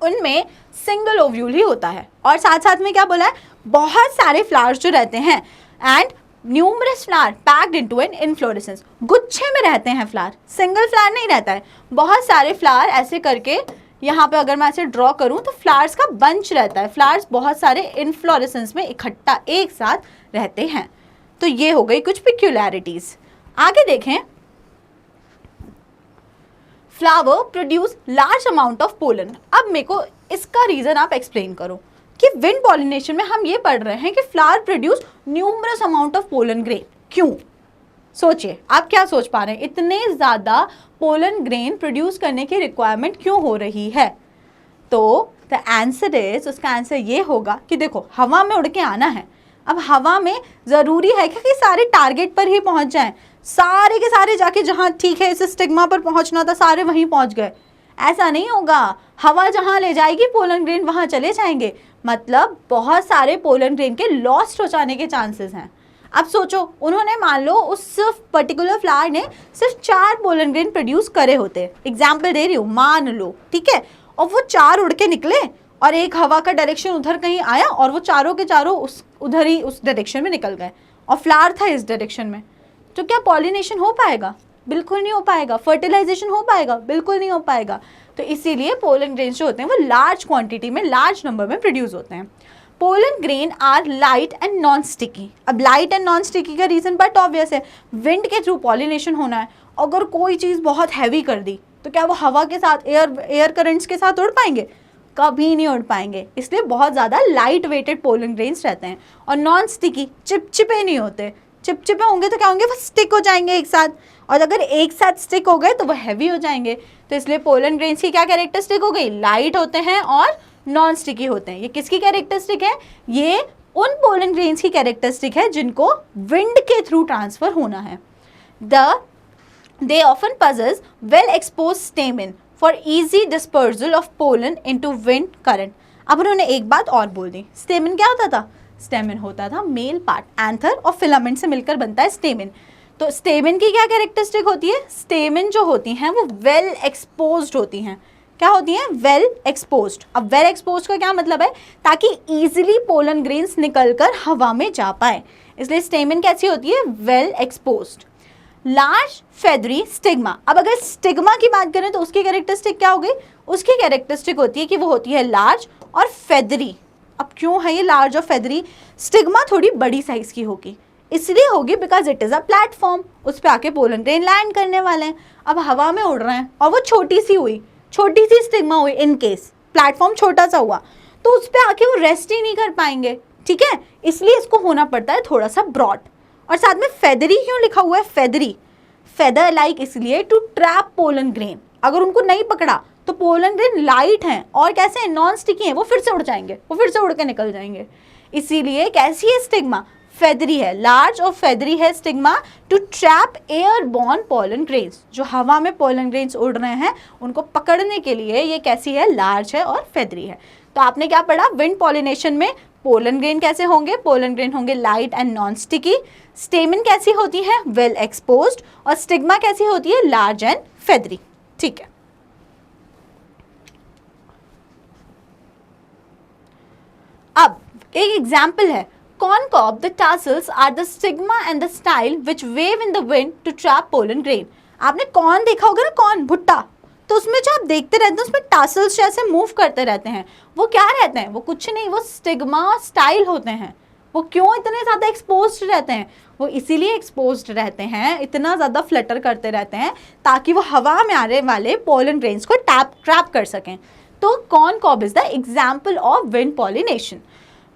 उनमें सिंगल ओव्यूल ही होता है। और साथ साथ में क्या बोला है? बहुत सारे फ्लावर्स जो रहते हैं and numerous flower packed into an inflorescence, गुच्छे में रहते हैं फ्लावर, सिंगल फ्लावर नहीं रहता है, बहुत सारे फ्लावर ऐसे करके यहाँ पे अगर मैं ऐसे ड्रॉ करूँ तो फ्लावर्स का बंच रहता है, फ्लावर्स बहुत सारे इनफ्लोरेसेंस में इकट्ठा एक साथ रहते हैं। तो ये हो गई कुछ पिक्यूलैरिटीज। आगे देखें, flower produce large amount of pollen. अब मेरे को इसका रीजन आप एक्सप्लेन करो कि विंड पॉलिनेशन में हम ये पढ़ रहे हैं कि flower produce numerous amount of pollen grain, क्यों? सोचिए आप क्या सोच पा रहे हैं, इतने ज़्यादा पोलन ग्रेन प्रोड्यूस करने की रिक्वायरमेंट क्यों हो रही है? तो द आंसर इज, उसका आंसर ये होगा कि देखो हवा में उड़ के आना है। अब हवा में ज़रूरी है कि सारे टारगेट पर ही पहुंच जाएं, सारे के सारे जाके जहाँ ठीक है इस स्टिग्मा पर पहुंचना था सारे वहीं पहुंच गए, ऐसा नहीं होगा। हवा जहाँ ले जाएगी पोलन ग्रेन वहाँ चले जाएंगे, मतलब बहुत सारे पोलन ग्रेन के लॉस्ट हो जाने के चांसेस हैं। अब सोचो उन्होंने मान लो उस सिर्फ पर्टिकुलर फ्लावर ने सिर्फ 4 पोलन ग्रेन प्रोड्यूस करे होते, एग्जाम्पल दे रही हूँ, मान लो, ठीक है, और वो 4 उड़ के निकले और एक हवा का डायरेक्शन उधर कहीं आया और वो चारों के चारों उधर ही उस डायरेक्शन में निकल गए और फ्लावर था इस डायरेक्शन में, तो क्या पॉलिनेशन हो पाएगा? बिल्कुल नहीं हो पाएगा। फर्टिलाइजेशन हो पाएगा? बिल्कुल नहीं हो पाएगा। तो इसीलिए पोलन ग्रेन्स जो होते हैं वो लार्ज क्वांटिटी में, लार्ज नंबर में प्रोड्यूस होते हैं। Pollen grain are light and non sticky. अब लाइट एंड नॉन स्टिकी का रीजन बट ऑब्वियस है, विंड के थ्रू पॉलिनेशन होना है। अगर कोई चीज़ बहुत हैवी कर दी तो क्या वो हवा के साथ, एयर करंट्स के साथ उड़ पाएंगे? कभी नहीं उड़ पाएंगे। इसलिए बहुत ज़्यादा लाइट वेटेड पोलन ग्रेन्स रहते हैं। और नॉन स्टिकी, चिपचिपे नहीं होते। चिपचिपे होंगे तो क्या होंगे? वो स्टिक हो जाएंगे एक साथ, और अगर एक साथ स्टिक हो गए तो वो हैवी हो जाएंगे। तो इसलिए पोलन ग्रेन्स की क्या कैरेक्टरिस्टिक हो गई? लाइट होते हैं और नॉन स्टिकी होते हैं। ये किसकी कैरेक्टरिस्टिक है? ये उन पोलन ग्रेन्स की कैरेक्टरिस्टिक है जिनको विंड के थ्रू ट्रांसफर होना है। They often possess well exposed stamen for easy dispersal of pollen into wind current। अब उन्होंने एक बात और बोल दी, स्टेमिन क्या होता था? स्टेमिन होता था मेल पार्ट, एंथर और फिलामेंट से मिलकर बनता है स्टेमिन। तो स्टेमिन की क्या कैरेक्टरिस्टिक होती है? स्टेमिन जो होती हैं वो वेल एक्सपोज्ड होती हैं। क्या होती हैं? Well exposed. अब वेल एक्सपोज्ड का क्या मतलब है? ताकि इजीली पोलन ग्रेन्स निकलकर हवा में जा पाए, इसलिए स्टेमिन कैसी होती है? Well exposed. Large feathery stigma. अब अगर स्टिग्मा की बात करें तो उसकी कैरेक्टरिस्टिक क्या हो गई? उसकी कैरेक्टरिस्टिक होती है कि वो होती है लार्ज और फेदरी। अब क्यों है ये लार्ज और फेदरी? स्टिग्मा थोड़ी बड़ी साइज की होगी, इसलिए होगी because it is a platform, उस पर आके पोलन ग्रेन लैंड करने वाले हैं। अब हवा में उड़ रहे हैं और वो छोटी सी हुई, छोटी सी स्टिग्मा हुई, इन केस प्लेटफॉर्म छोटा सा हुआ तो उस पर आके वो रेस्ट ही नहीं कर पाएंगे, ठीक है, इसलिए इसको होना पड़ता है थोड़ा सा ब्रॉड। और साथ में फेदरी क्यों लिखा हुआ है? फेदरी, फेदर लाइक इसलिए टू ट्रैप पोलन ग्रेन। अगर उनको नहीं पकड़ा तो पोलन ग्रेन लाइट हैं और कैसे हैं? नॉन स्टिकी हैं, वो फिर से उड़ जाएंगे, वो फिर से उड़ के निकल जाएंगे। इसीलिए कैसी है स्टिग्मा? फेदरी है, लार्ज और फेदरी है stigma to trap air borne pollen grains. जो हवा में पोलन ग्रेन्स उड़ रहे हैं उनको पकड़ने के लिए ये कैसी है? लार्ज है और फेदरी है। तो आपने क्या पढ़ा? विंड पॉलिनेशन में पोलन ग्रेन कैसे होंगे? पोलन ग्रेन होंगे light and non sticky. Stamen कैसी होती है? Well exposed. और स्टिग्मा कैसी होती है? Large and feathery. ठीक है, अब एक एग्जाम्पल है, कॉनकॉर्ड the tassels are the stigma and the style which wave in the wind to trap pollen grain. आपने कॉर्न देखा होगा ना, कॉर्न, भुट्टा, तो उसमें जो आप देखते रहते हैं उसमें टासल्स जैसे मूव करते रहते हैं, वो क्या रहते हैं? वो कुछ नहीं, वो स्टिग्मा स्टाइल होते हैं। वो क्यों इतने ज़्यादा एक्सपोज्ड रहते हैं? वो इसीलिए एक्सपोज्ड रहते हैं, इतना ज़्यादा फ्लटर करते रहते हैं ताकि वो हवा में आने वाले पोलन ग्रेन्स को ट्रैप कर सकें। तो corn cob is the example of wind pollination.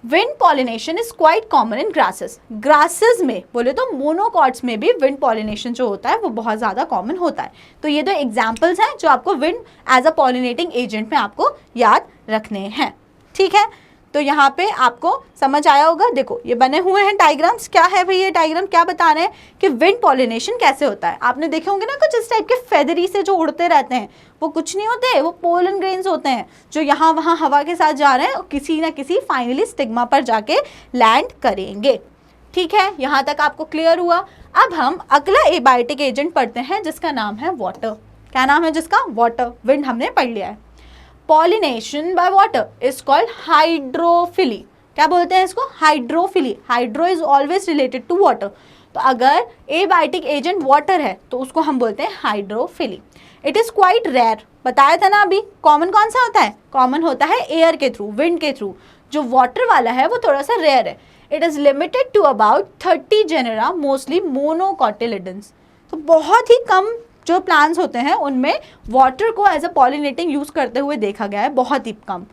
Wind pollination is quite common in grasses. Grasses में बोले तो मोनोकॉट्स में भी विंड पॉलिनेशन जो होता है वो बहुत ज़्यादा कॉमन होता है। तो ये दो एग्जाम्पल्स हैं जो आपको wind as a pollinating agent में आपको याद रखने हैं। ठीक है, तो यहाँ पे आपको समझ आया होगा। देखो ये बने हुए हैं डायग्राम्स। क्या है भाई ये डायग्राम, क्या बता रहे हैं कि विंड पॉलिनेशन कैसे होता है। आपने देखे होंगे ना कुछ इस टाइप के फेदरी से जो उड़ते रहते हैं, वो कुछ नहीं होते, वो पोलन ग्रेन्स होते हैं जो यहाँ वहाँ हवा के साथ जा रहे हैं और किसी ना किसी फाइनली स्टिग्मा पर जाके लैंड करेंगे। ठीक है, यहाँ तक आपको क्लियर हुआ। अब हम अगला एबायोटिक एजेंट पढ़ते हैं जिसका नाम है वाटर। क्या नाम है जिसका? वाटर। विंड हमने पढ़ लिया है। Pollination by water is called hydrophily. क्या बोलते हैं इसको? Hydrophily. Hydro is always related to water. तो अगर एबायोटिक एजेंट वाटर है तो उसको हम बोलते हैं hydrophily. It is quite rare. बताया था ना अभी। कॉमन कौन सा होता है? कॉमन होता है एयर के थ्रू, विंड के थ्रू। जो वाटर वाला है वो थोड़ा सा रेयर है। It is limited to about 30 genera, mostly monocotyledons. तो बहुत ही कम जो प्लांट्स होते हैं उनमें वाटर को एज अ पॉलिनेटिंग यूज करते हुए देखा गया है, बहुत ही कम।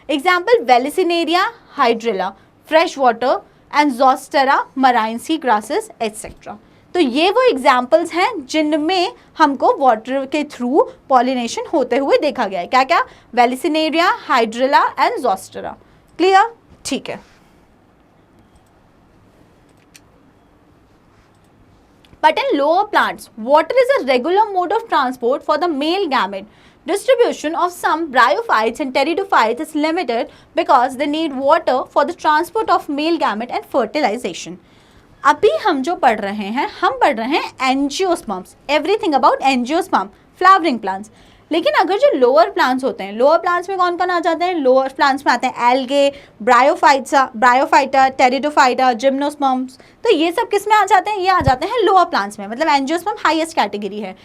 Example vallisneria, hydrilla, fresh water and zostera, marine sea grasses etcetera. तो ये वो एग्जाम्पल्स हैं जिनमें हमको वाटर के थ्रू पॉलिनेशन होते हुए देखा गया है। क्या क्या? वेलिसिनेरिया, हाइड्रिला एंड जोस्टेरा। क्लियर? ठीक है। But in lower plants, water is a regular mode of transport for the male gamete. Distribution of some bryophytes and pteridophytes is limited because they need water for the transport of male gamete and fertilization. अभी हम जो पढ़ रहे हैं, हम पढ़ रहे हैं angiosperms, everything about angiosperm, flowering plants. लेकिन अगर जो लोअर प्लांट्स होते हैं, लोअर प्लांट्स में कौन कौन आ जाते हैं? लोअर प्लांट्स में आते हैं एल्गे, ब्रायोफाइटा, टेरिडोफाइटा, जिम्नोस्पर्म्स। तो ये सब किस में आ जाते हैं? ये आ जाते हैं लोअर प्लांट्स में। मतलब एंजियोस्पर्म हाईएस्ट कैटेगरी है।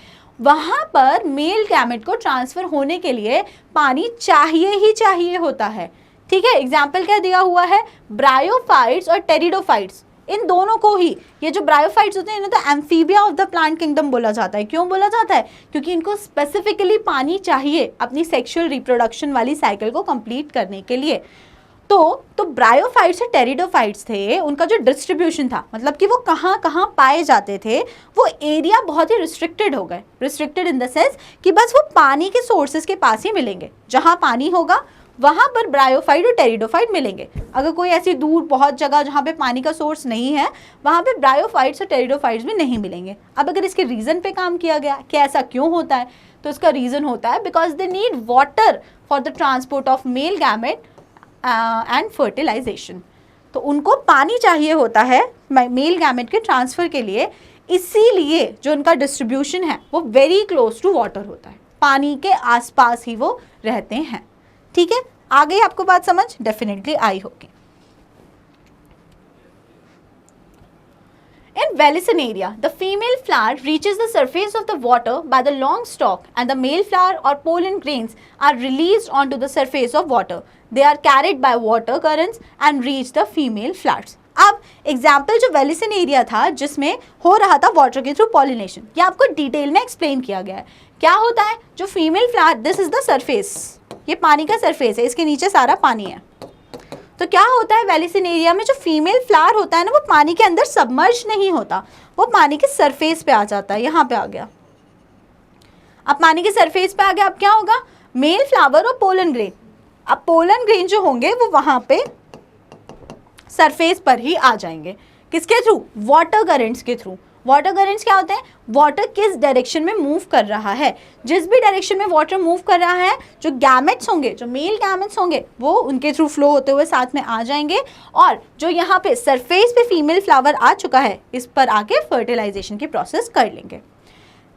वहाँ पर मेल गैमेट को ट्रांसफर होने के लिए पानी चाहिए ही चाहिए होता है। ठीक है, एग्जाम्पल क्या दिया हुआ है? ब्रायोफाइट्स और टेरिडोफाइट्स, इन दोनों को ही, ये जो ब्रायोफाइट्स होते हैं इन्हें तो amphibia of the plant kingdom बोला जाता है। क्यों बोला जाता है? क्योंकि इनको स्पेसिफिकली पानी चाहिए अपनी सेक्सुअल रिप्रोडक्शन वाली साइकिल को कंप्लीट करने के लिए। तो ब्रायोफाइट्स और टेरिडोफाइट्स थे, उनका जो डिस्ट्रीब्यूशन था, मतलब कि वो कहाँ कहाँ पाए जाते थे, वो एरिया बहुत ही रिस्ट्रिक्टेड हो गए। रिस्ट्रिक्टेड इन द सेंस कि बस वो पानी के सोर्सेज के पास ही मिलेंगे। जहाँ पानी होगा वहाँ पर ब्रायोफाइट और टेरिडोफाइट मिलेंगे। अगर कोई ऐसी दूर बहुत जगह जहाँ पे पानी का सोर्स नहीं है, वहाँ पे ब्रायोफाइट्स और टेरिडोफाइट्स भी नहीं मिलेंगे। अब अगर इसके रीज़न पे काम किया गया कि ऐसा क्यों होता है, तो इसका रीज़न होता है because they need water for the transport of male gamete and fertilization. तो उनको पानी चाहिए होता है मेल गैमेट के ट्रांसफ़र के लिए, इसीलिए जो उनका डिस्ट्रीब्यूशन है वो वेरी क्लोज टू वाटर होता है, पानी के आसपास ही वो रहते हैं। ठीक है, आ गई आपको बात समझ? डेफिनेटली आई होगी। In Vallisneria, the female flower reaches the surface of the water by the long stalk and the male flower or pollen grains are released onto the surface of water. They are carried by water currents and reach the female flowers. अब example जो वेलिसिनेरिया था जिसमें हो रहा था water के through pollination, ये आपको डिटेल में एक्सप्लेन किया गया है। क्या होता है? जो female flower, this is the surface, ये पानी का सरफेस है, इसके नीचे सारा पानी है। तो क्या होता है वेलिसिनेरिया में, जो फीमेल फ्लावर होता है ना, वो पानी के अंदर सबमर्ज नहीं होता, वो पानी के सरफेस पे आ जाता है। यहाँ पे आ गया, अब पानी के सरफेस पे आ गया। अब क्या होगा? मेल फ्लावर और पोलन ग्रेन, अब पोलन ग्रेन जो होंगे वो वहाँ पे सरफेस पर ही आ जाएंगे। किसके थ्रू? वाटर करेंट्स के थ्रू। वाटर करेंट्स क्या होते हैं? वाटर किस डायरेक्शन में मूव कर रहा है, जिस भी डायरेक्शन में वाटर मूव कर रहा है, जो गैमेट्स होंगे, जो मेल गैमेट्स होंगे, वो उनके थ्रू फ्लो होते हुए साथ में आ जाएंगे। और जो यहाँ पे सरफेस पे फीमेल फ्लावर आ चुका है, इस पर आके फर्टिलाइजेशन की प्रोसेस कर लेंगे।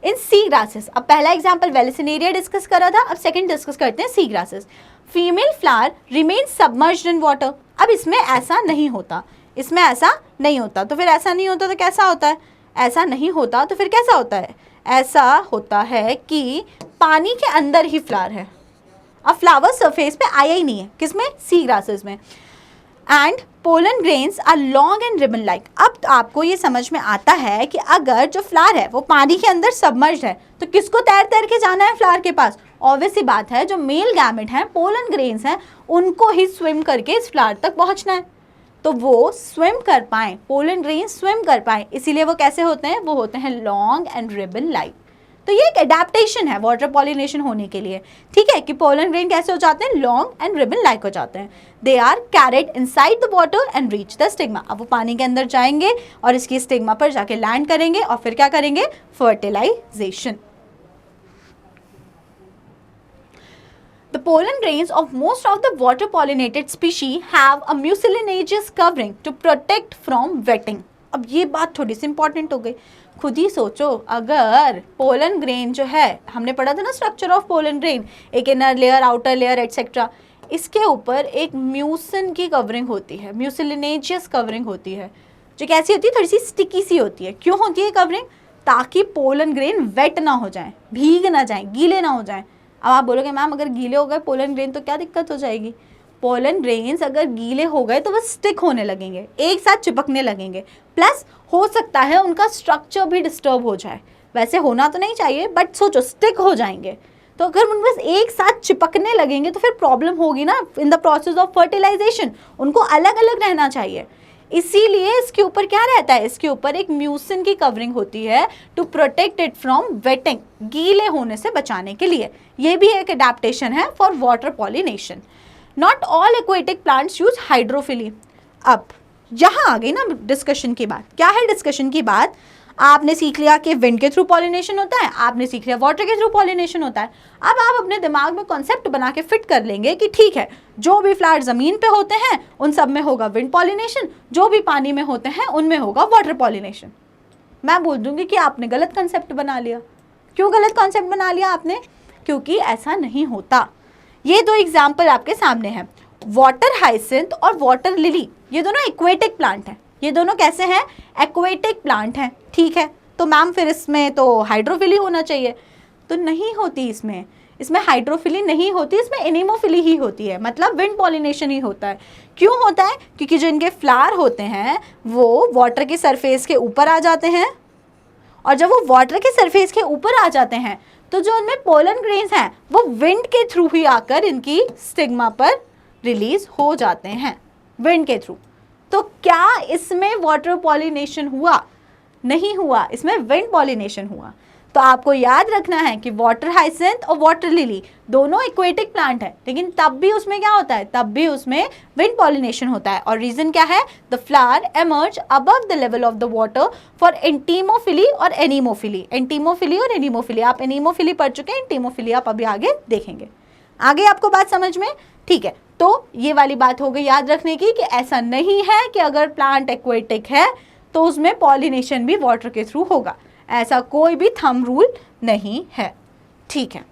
इन सी ग्रासेस, अब पहला एग्जाम्पल वेलिसिनेरिया डिस्कस करा था, अब सेकेंड डिस्कस करते हैं sea grasses. Female flower remain submerged in water. अब इसमें ऐसा नहीं होता, इसमें ऐसा नहीं होता। तो फिर ऐसा नहीं होता तो कैसा होता है? ऐसा नहीं होता तो फिर कैसा होता है? ऐसा होता है कि पानी के अंदर ही फ्लावर है। अब फ्लावर सरफेस पे आया ही नहीं है, किसमें? सी ग्रासेस में। And pollen grains are long and ribbon like. अब आपको ये समझ में आता है कि अगर जो फ्लावर है वो पानी के अंदर सबमर्ज्ड है तो किसको तैर तैर के जाना है फ्लावर के पास? ऑब्वियस सी बात है, जो मेल गैमेट हैं, पोलन ग्रेन्स हैं, उनको ही स्विम करके इस फ्लावर तक पहुंचना है। तो वो स्विम कर पाएँ, पोलन ग्रेन्स स्विम कर पाएँ, इसीलिए वो कैसे होते हैं? वो होते हैं लॉन्ग एंड रिबन लाइक। तो ये एक एडेप्टेशन है वाटर पॉलिनेशन होने के लिए, ठीक है, कि पोलन ग्रेन कैसे हो जाते हैं? लॉन्ग एंड रिबन लाइक हो जाते हैं। They are carried inside the water and reach the stigma. अब वो पानी के अंदर जाएंगे और इसकी स्टिग्मा पर जाके लैंड करेंगे और फिर क्या करेंगे? Fertilisation. The pollen grains of most of the water pollinated species have a mucilaginous covering to protect from wetting. अब ये बात थोड़ी सी इंपॉर्टेंट हो गई। खुद ही सोचो, अगर पोलन ग्रेन जो है, हमने पढ़ा था ना स्ट्रक्चर ऑफ पोलन ग्रेन, एक inner layer, outer layer etcetera, इसके ऊपर एक म्यूसिन की कवरिंग होती है, म्यूसिलिनेजियस कवरिंग होती है, जो कैसी होती है? थोड़ी सी स्टिकी सी होती है। क्यों होती है कवरिंग? ताकि पोलन ग्रेन वेट ना हो जाए, भीग ना जाए, गीले ना हो जाए। अब आप बोलोगे मैम अगर गीले हो गए पोलन ग्रेन तो क्या दिक्कत हो जाएगी? पोलन ग्रेन्स अगर गीले हो गए तो वो स्टिक होने लगेंगे, एक साथ चिपकने लगेंगे, प्लस हो सकता है उनका स्ट्रक्चर भी डिस्टर्ब हो जाए। वैसे होना तो नहीं चाहिए, बट सोचो स्टिक हो जाएंगे, तो अगर उन बस एक साथ चिपकने लगेंगे तो फिर प्रॉब्लम होगी ना in the process of fertilization. उनको अलग अलग रहना चाहिए, इसीलिए इसके ऊपर क्या रहता है? इसके ऊपर एक म्यूसिन की कवरिंग होती है to protect it from wetting, गीले होने से बचाने के लिए। ये भी एक अडेप्टेशन है for water pollination. Not all aquatic plants use hydrophily. अब यहाँ आ गई ना डिस्कशन की बात। क्या है डिस्कशन की बात? आपने सीख लिया कि विंड के थ्रू पॉलिनेशन होता है, आपने सीख लिया वाटर के थ्रू पॉलिनेशन होता है। अब आप अपने दिमाग में कॉन्सेप्ट बना के फिट कर लेंगे कि ठीक है, जो भी फ्लावर ज़मीन पे होते हैं उन सब में होगा विंड पॉलिनेशन, जो भी पानी में होते हैं उनमें होगा वाटर पॉलिनेशन। मैं बोल दूंगी कि आपने गलत कॉन्सेप्ट बना लिया। क्यों गलत कॉन्सेप्ट बना लिया आपने? क्योंकि ऐसा नहीं होता। ये दो एग्जाम्पल आपके सामने हैं, वाटर हाइसिंथ और वाटर लिली। ये दोनों एक्वेटिक प्लांट हैं। ये दोनों कैसे हैं? एक्वेटिक प्लांट हैं, ठीक है। तो मैम फिर इसमें तो हाइड्रोफिली होना चाहिए, तो नहीं होती। इसमें हाइड्रोफिली नहीं होती, इसमें एनीमोफिली ही होती है, मतलब विंड पॉलिनेशन ही होता है। क्यों होता है? क्योंकि जो इनके फ्लावर होते हैं वो वाटर के सरफेस के ऊपर आ जाते हैं, और जब वो वाटर के सरफेस के ऊपर आ जाते हैं तो जो उनमें पोलन ग्रेन्स हैं वो विंड के थ्रू ही आकर इनकी स्टिग्मा पर रिलीज हो जाते हैं, विंड के थ्रू। तो क्या इसमें वाटर पॉलिनेशन हुआ? नहीं हुआ, इसमें विंड पॉलिनेशन हुआ। तो आपको याद रखना है कि वाटर हाइसिंथ और वाटर लिली दोनों एक्वेटिक प्लांट है, लेकिन तब भी उसमें क्या होता है? तब भी उसमें विंड पॉलिनेशन होता है। और रीजन क्या है? The flower emerge above the level of the water for entomophily और एनीमोफिली। एंटीमोफिली और एनीमोफिली, आप एनीमोफिली पढ़ चुके हैं, एंटीमोफिली आप अभी आगे देखेंगे। आगे आपको बात समझ में? ठीक है, तो ये वाली बात हो गई याद रखने की कि ऐसा नहीं है कि अगर प्लांट एक्वेटिक है तो उसमें पॉलिनेशन भी वाटर के थ्रू होगा, ऐसा कोई भी थंब रूल नहीं है, ठीक है।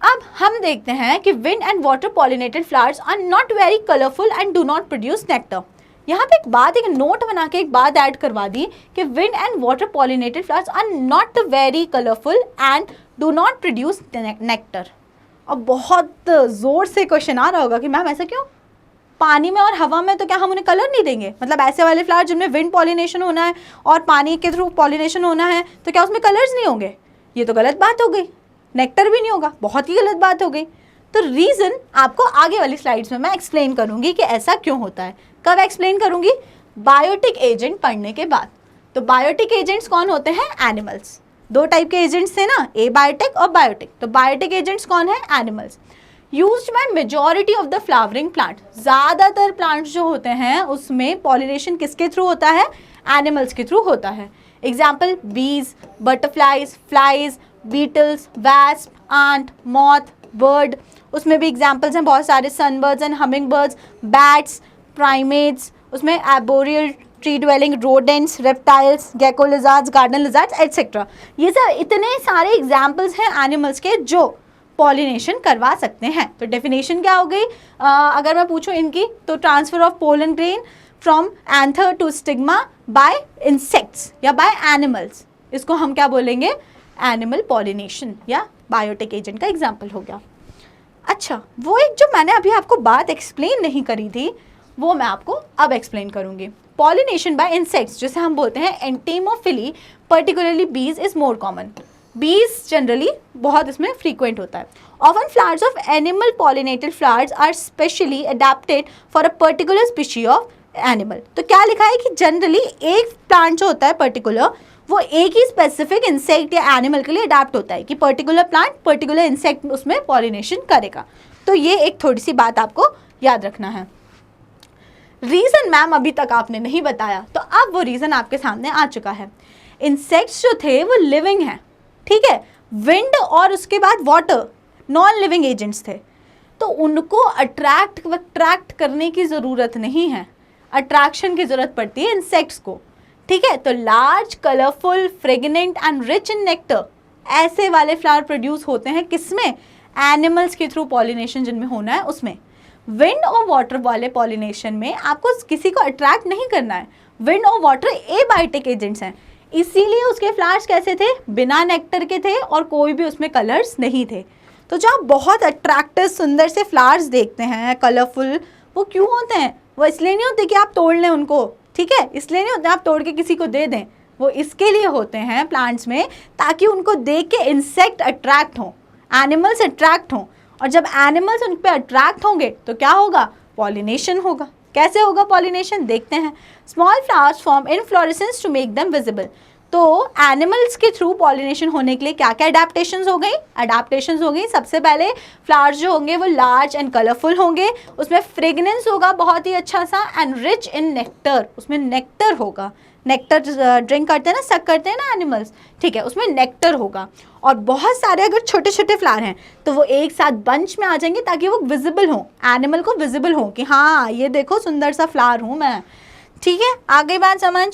अब हम देखते हैं कि wind and water pollinated flowers are not very colourful and do not produce nectar. यहाँ पे एक नोट बना के एक बात ऐड करवा दी कि wind and water pollinated flowers are not very colourful and do not produce nectar. अब बहुत जोर से क्वेश्चन आ रहा होगा कि मैम ऐसा क्यों? पानी में और हवा में तो क्या हम उन्हें कलर नहीं देंगे? मतलब ऐसे वाले फ्लावर जिनमें विंड पॉलिनेशन होना है और पानी के थ्रू पॉलिनेशन होना है तो क्या उसमें कलर्स नहीं होंगे? ये तो गलत बात हो गई, नेक्टर भी नहीं होगा, बहुत ही गलत बात हो गई। तो रीज़न आपको आगे वाली स्लाइड्स में मैं एक्सप्लेन करूंगी कि ऐसा क्यों होता है। कब एक्सप्लेन करूंगी? बायोटिक एजेंट पढ़ने के बाद। तो बायोटिक एजेंट्स कौन होते हैं? एनिमल्स। दो टाइप के एजेंट्स थे ना, ए बायोटिक और बायोटिक। तो बायोटिक एजेंट्स कौन है? Animals. Used by majority of the flowering plant. ज़्यादातर प्लांट्स जो होते हैं उसमें पॉलिनेशन किसके थ्रू होता है? एनिमल्स के थ्रू होता है। Example bees, butterflies, flies, beetles, wasp, ant, moth, bird. उसमें भी एग्जाम्पल्स हैं बहुत सारे, sunbirds and humming birds, bats, primates, उसमें arboreal, tree dwelling, rodents, reptiles, gecko lizards, garden lizards etcetera. ये सब इतने सारे एग्जाम्पल्स हैं एनिमल्स के जो पॉलिनेशन करवा सकते हैं। तो डेफिनेशन क्या हो गई? अगर मैं पूछूं इनकी, तो transfer of pollen grain from anther to stigma by insects या बाय एनिमल्स, इसको हम क्या बोलेंगे? एनिमल पॉलिनेशन या बायोटिक एजेंट का एग्जाम्पल हो गया। अच्छा, वो एक जो मैंने अभी आपको बात एक्सप्लेन नहीं करी थी वो मैं आपको अब एक्सप्लेन करूंगी। पॉलिनेशन बाय इंसेक्ट्स जिसे हम बोलते हैं entomophily, particularly bees is more common. Bees generally बहुत इसमें फ्रीक्वेंट होता है। Often flowers of animal pollinated flowers are specially adapted for a particular species of animal. तो क्या लिखा है कि जनरली एक प्लांट जो होता है पर्टिकुलर, वो एक ही स्पेसिफिक इंसेक्ट या एनिमल के लिए अडेप्ट होता है कि पर्टिकुलर प्लांट पर्टिकुलर इंसेक्ट उसमें पॉलिनेशन करेगा। तो ये एक थोड़ी सी बात आपको याद रखना है। रीजन मैम अभी तक आपने नहीं बताया, तो अब वो रीजन आपके सामने आ चुका है। इंसेक्ट्स जो थे वो लिविंग हैं, ठीक है। विंड और उसके बाद वाटर नॉन लिविंग एजेंट्स थे, तो उनको अट्रैक्ट करने की ज़रूरत नहीं है, अट्रैक्शन की ज़रूरत पड़ती है इंसेक्ट्स को, ठीक है। तो large, colourful, fragrant and rich in nectar ऐसे वाले फ्लावर प्रोड्यूस होते हैं किसमें? एनिमल्स के थ्रू पॉलिनेशन जिनमें होना है उसमें। विंड और वाटर वाले पॉलिनेशन में आपको किसी को अट्रैक्ट नहीं करना है। विंड और वाटर एबायोटिक एजेंट्स हैं, इसीलिए उसके फ्लावर्स कैसे थे? बिना नेक्टर के थे और कोई भी उसमें कलर्स नहीं थे। तो जो आप बहुत अट्रैक्टिव सुंदर से फ्लावर्स देखते हैं कलरफुल, वो क्यों होते हैं? वो इसलिए नहीं होते कि आप तोड़ लें उनको, ठीक है, इसलिए नहीं होते आप तोड़ के किसी को दे दें। वो इसके लिए होते हैं प्लांट्स में ताकि उनको देख के इंसेक्ट अट्रैक्ट हों, एनिमल्स अट्रैक्ट हों, और जब एनिमल्स उन पर अट्रैक्ट होंगे तो क्या होगा? पॉलिनेशन होगा। कैसे होगा पॉलिनेशन? देखते हैं। Small flowers form inflorescence to make them visible. तो एनिमल्स के थ्रू पॉलिनेशन होने के लिए क्या क्या अडेप्टेशंस हो गई? अडेप्टेशंस हो गई। सबसे पहले फ्लावर्स जो होंगे वो लार्ज एंड कलरफुल होंगे, उसमें फ्रेगनेंस होगा बहुत ही अच्छा सा, एंड रिच इन नेक्टर, उसमें नेक्टर होगा। नेक्टर ड्रिंक करते हैं ना, सक करते हैं ना एनिमल्स, ठीक है, उसमें नेक्टर होगा। और बहुत सारे अगर छोटे छोटे फ्लावर हैं तो वो एक साथ बंच में आ जाएंगे ताकि वो विजिबल हो, एनिमल को विजिबल हो कि हाँ ये देखो सुंदर सा फ्लावर हूँ मैं, ठीक है। आगे बात समझ।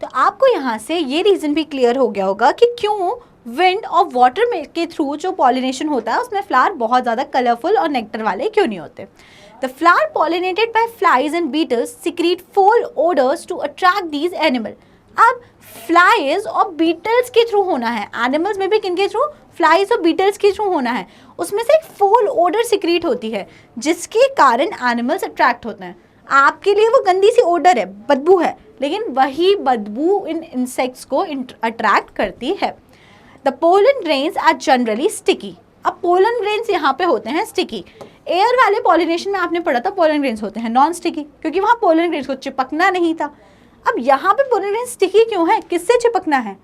तो आपको यहाँ से ये रीज़न भी क्लियर हो गया होगा कि क्यों विंड और वाटर में के थ्रू जो पॉलिनेशन होता है उसमें फ्लावर बहुत ज़्यादा कलरफुल और नेक्टर वाले क्यों नहीं होते। The flower pollinated by flies and beetles secrete foul odors to attract these animals. अब फ्लाइज और बीटल्स के थ्रू होना है, एनिमल्स में भी किनके थ्रू? फ्लाइज और बीटल्स के थ्रू होना है। उसमें से एक फोल ओडर सिक्रीट होती है जिसके कारण एनिमल्स अट्रैक्ट होते हैं। आपके लिए वो गंदी सी ओडर है, बदबू है, लेकिन वही बदबू इन इंसेक्ट्स को अट्रैक्ट करती है। The pollen grains are generally sticky. अब पोलन ग्रेन्स यहाँ पे होते हैं स्टिकी। एयर वाले पॉलिनेशन में आपने पढ़ा था पोलन ग्रेन्स होते हैं नॉन स्टिकी, क्योंकि वहाँ पोलन ग्रेन्स को चिपकना नहीं था। अब यहाँ पे पोलन ग्रेन्स स्टिकी क्यों है? किससे चिपकना है?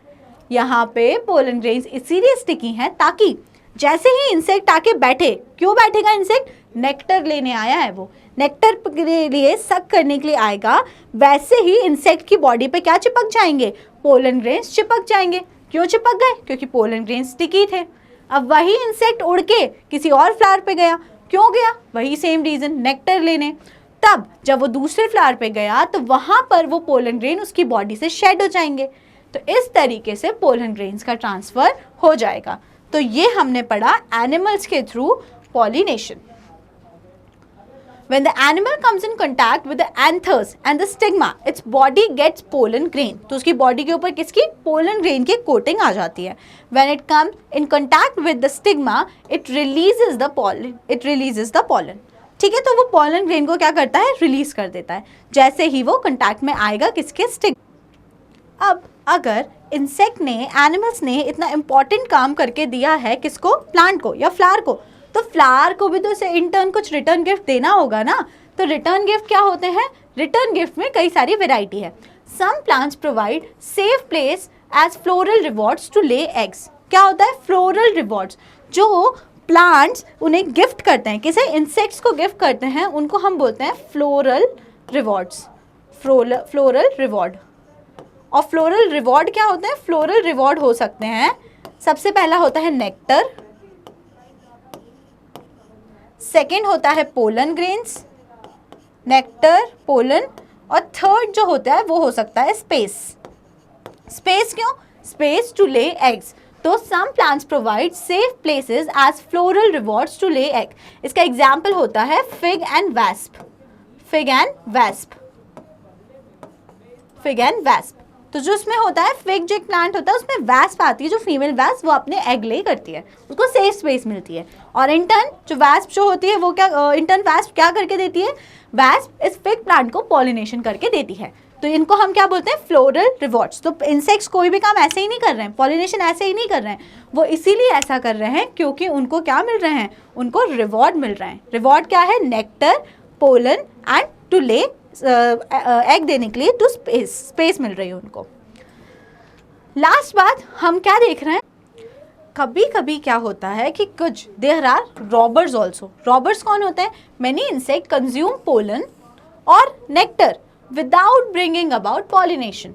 यहाँ पे पोलन ग्रेन्स इसीलिए स्टिकी हैं ताकि जैसे ही इंसेक्ट आके बैठे, क्यों बैठेगा इंसेक्ट? नेक्टर लेने आया है, वो नेक्टर के लिए सक करने के लिए आएगा, वैसे ही इंसेक्ट की बॉडी पे क्या चिपक जाएंगे? पोलन ग्रेन्स चिपक जाएंगे। क्यों चिपक गए? क्योंकि पोलन ग्रेन्स स्टिकी थे। अब वही इंसेक्ट उड़ के किसी और फ्लावर पे गया, क्यों गया? वही सेम रीज़न, नेक्टर लेने। तब जब वो दूसरे फ्लावर पे गया तो वहाँ पर वो पोलन ग्रेन उसकी बॉडी से शेड हो जाएंगे, तो इस तरीके से पोलन ग्रेन्स का ट्रांसफ़र हो जाएगा। तो ये हमने पढ़ा एनिमल्स के through pollination. When the animal comes in contact with the anthers and the stigma, its body gets pollen grain. तो उसकी बॉडी के ऊपर किसकी? पोलन ग्रेन की कोटिंग आ जाती है। When it comes in contact with the stigma, it releases the pollen. It releases the pollen. ठीक है, तो वो पोलन ग्रेन को क्या करता है? रिलीज कर देता है जैसे ही वो कंटैक्ट में आएगा किसके? स्टिग्मा। अब अगर इंसेक्ट ने, एनिमल्स ने इतना इंपॉर्टेंट काम करके दिया है किसको? प्लांट को या फ्लावर को, तो फ्लावर को भी तो इसे इंटर्न कुछ रिटर्न गिफ्ट देना होगा ना। तो रिटर्न गिफ्ट क्या होते हैं? रिटर्न गिफ्ट में कई सारी वेराइटी है। Some plants provide safe place as floral rewards to lay eggs. क्या होता है? Floral rewards. जो प्लांट्स उन्हें गिफ्ट करते हैं, किसे? इंसेक्ट्स को गिफ्ट करते हैं, उनको हम बोलते हैं फ्लोरल रिवॉर्ड्स। Floral reward. और फ्लोरल रिवॉर्ड क्या होते हैं? फ्लोरल रिवॉर्ड हो सकते हैं, सबसे पहला होता है नेक्टर, सेकेंड होता है पोलन ग्रेन्स, नेक्टर, पोलन, और थर्ड जो होता है वो हो सकता है स्पेस। स्पेस क्यों? Space to lay eggs. तो some plants provide safe places as floral rewards to lay egg. इसका एग्जाम्पल होता है fig and wasp. Fig and wasp. Fig and wasp, तो जो इसमें होता है फिग जो एक प्लांट होता है उसमें वैस्प आती है, जो फीमेल वैस्प वो अपने एग ले करती है, उसको सेफ स्पेस मिलती है। और इंटर्न जो वैस्प जो होती है वो क्या इंटर्न वैस्प क्या करके देती है, वैस्प इस फिग प्लांट को पॉलिनेशन करके देती है। तो इनको हम क्या बोलते हैं, फ्लोरल रिवॉर्ड्स। तो इंसेक्ट्स कोई भी काम ऐसे ही नहीं कर रहे हैं, पॉलिनेशन ऐसे ही नहीं कर रहे हैं, वो इसीलिए ऐसा कर रहे हैं क्योंकि उनको क्या मिल रहे हैं, उनको रिवॉर्ड मिल रहे हैं। रिवॉर्ड क्या है, nectar, pollen and to lay egg देने के लिए टू स्पेस मिल रही है उनको। लास्ट बात हम क्या देख रहे हैं, कभी कभी क्या होता है कि कुछ there are robbers also. Robbers कौन होते हैं, मेनी इंसेक्ट कंज्यूम पोलन और nectar without bringing about pollination.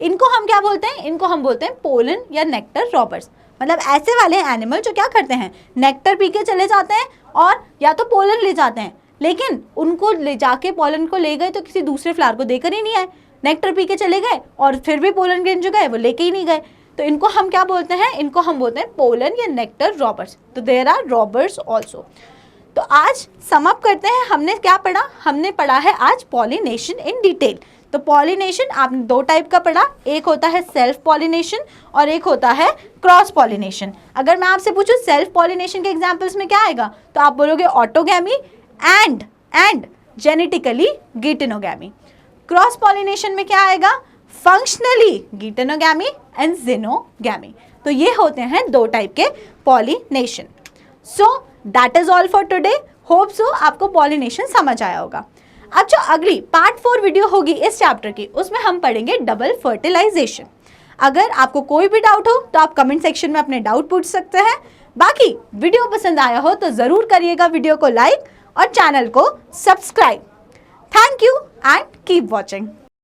इनको हम क्या बोलते हैं, इनको हम बोलते हैं पोलन या नेक्टर रॉबर्स। मतलब ऐसे वाले एनिमल जो क्या करते हैं, नेक्टर पी के चले जाते हैं और या तो पोलन ले जाते हैं, लेकिन उनको ले जाके पोलन को ले गए तो किसी दूसरे फ्लावर को देकर ही नहीं आए, नेक्टर पी के चले गए और फिर भी पोलन के जो गए वो लेके ही नहीं गए। तो इनको हम क्या बोलते हैं, इनको हम बोलते हैं पोलन या नेक्टर रॉबर्स। तो देयर आर रॉबर्स ऑल्सो। तो आज सम अप करते हैं, हमने क्या पढ़ा, हमने पढ़ा है आज पॉलिनेशन इन डिटेल। तो पॉलिनेशन आपने दो टाइप का पढ़ा, एक होता है सेल्फ पॉलिनेशन और एक होता है क्रॉस पॉलिनेशन। अगर मैं आपसे पूछूं सेल्फ पॉलिनेशन के एग्जांपल्स में क्या आएगा, तो आप बोलोगे autogamy and genetically geitonogamy. Cross pollination में क्या आएगा, फंक्शनली गिटेनोगैमी एंड जिनोगैमी। तो ये होते हैं दो टाइप के pollination. So that is all for today. Hope so आपको पॉलिनेशन समझ आया होगा। अब जो अगली पार्ट 4 वीडियो होगी इस चैप्टर की, उसमें हम पढ़ेंगे डबल फर्टिलाइजेशन। अगर आपको कोई भी डाउट हो तो आप कमेंट सेक्शन में अपने डाउट पूछ सकते हैं। बाकी वीडियो पसंद आया हो तो ज़रूर करिएगा वीडियो को लाइक और चैनल को subscribe. Thank you and keep watching.